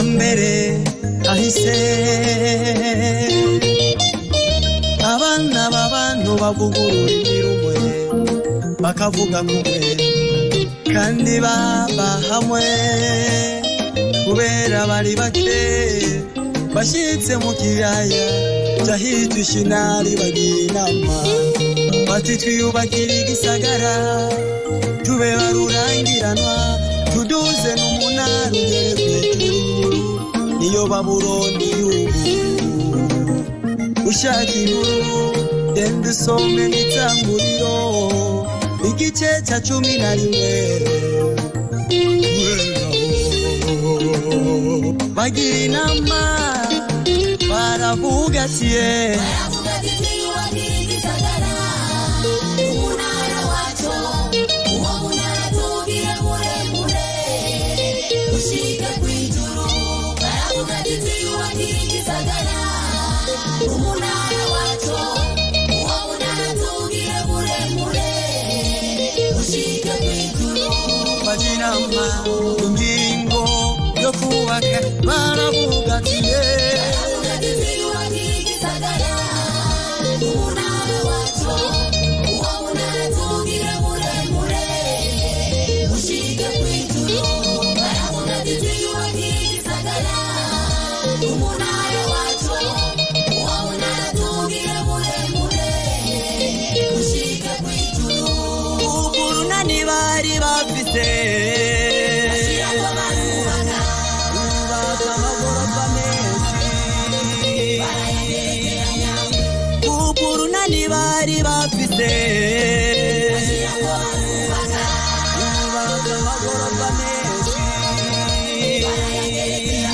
mbere ahise abana b'abantu bavuga ururimi rumwe bakavuga kumwe kandi baba hamwe kubera bari bake bashitse mu kiyaya cyahita ishinari bagira inama bati twiyubakira igisagara tube barurangiranwa tuduze n'umunara ugere kw'ijuru niyo Babuloni y'ubu ushaka inkuru genda usome n'itanguriro igice cya 11 bagira inama baravuga ati Bajinama ingingo yo kubaka baravuga ati bari bafite uburunani bari bafite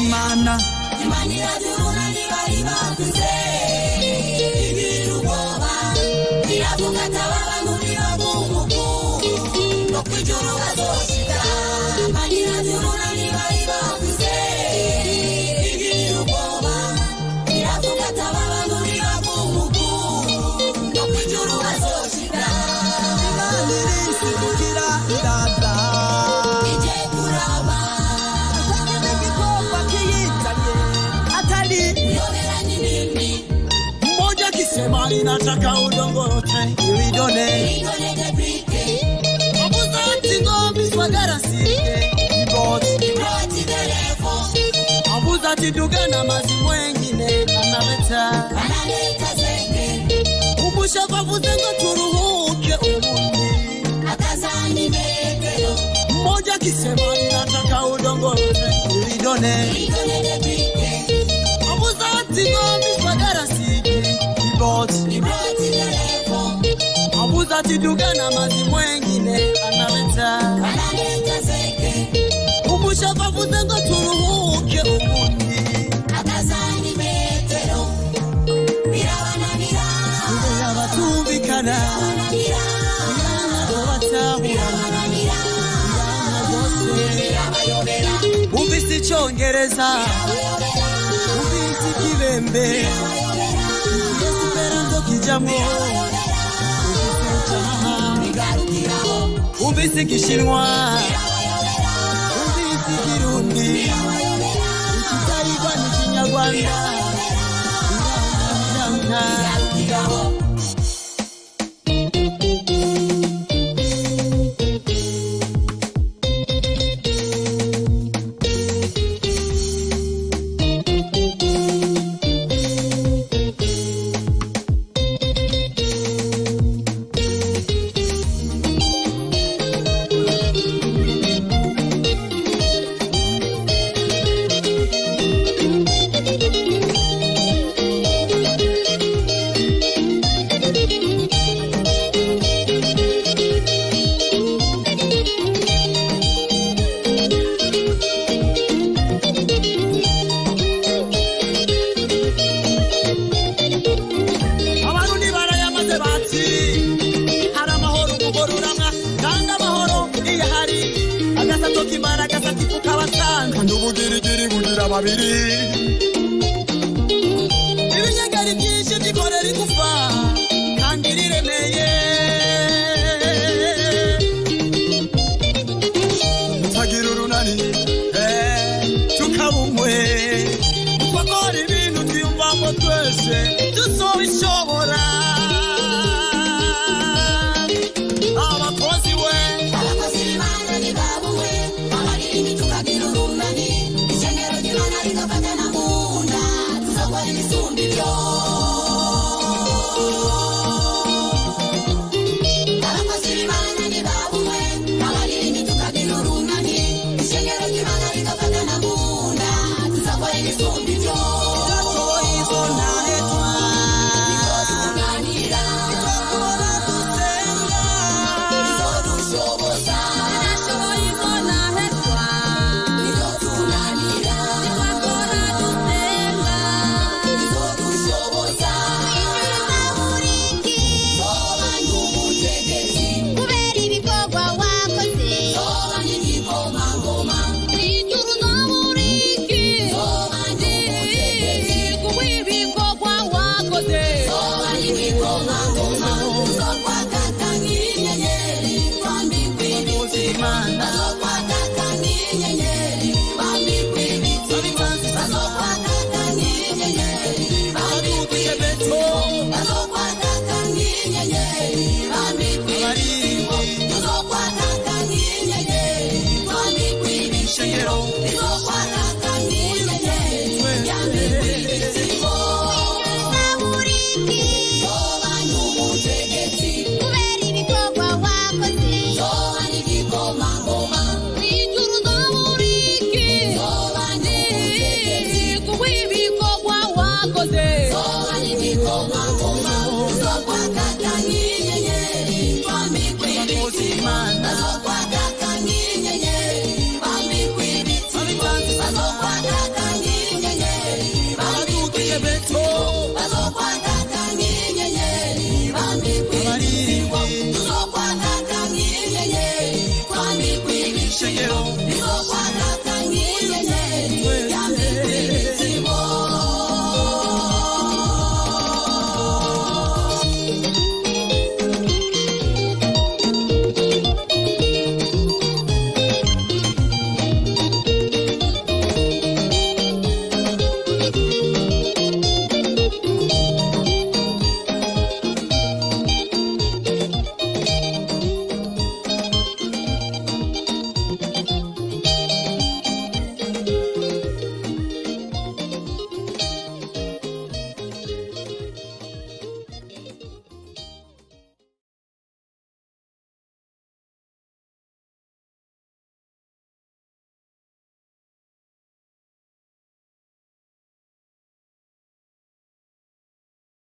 Imana irajurunani bari bafite ibirugoba iravuga tababa muri bagumu kwijuru bazoshika manira jurunani bari bafise ibirugoba iravuga tababa muri bagumu kwijuru bazoshika nirisi kugira dada ije kuraba nikikopa kiyitanye atali yoberani mimi mmoja kisema ninataka udongote uidone Abuza tidugana mazi mwengine analeta zenge ubusha bavuze ngo turuhuke ubundi akazani metero mmoja kisema ninataka udongote uidone abuza tingombi swagara sike iboti telefo abuza tidugana mazi mwengine analeta zenge ubusha bavuze ngo turuhuke ubundi akazani metero birabananira abatumvikana birabananira ubise icyongereza ubise ikibembe esperanto kijamo ubise ikishinwa Kirundi ikitaiga ni Kinyarwanda babiri ibinyagari byinshi bikorera igufa kandi riremeye tutagira urunani tukabumwe byose tuzobishobora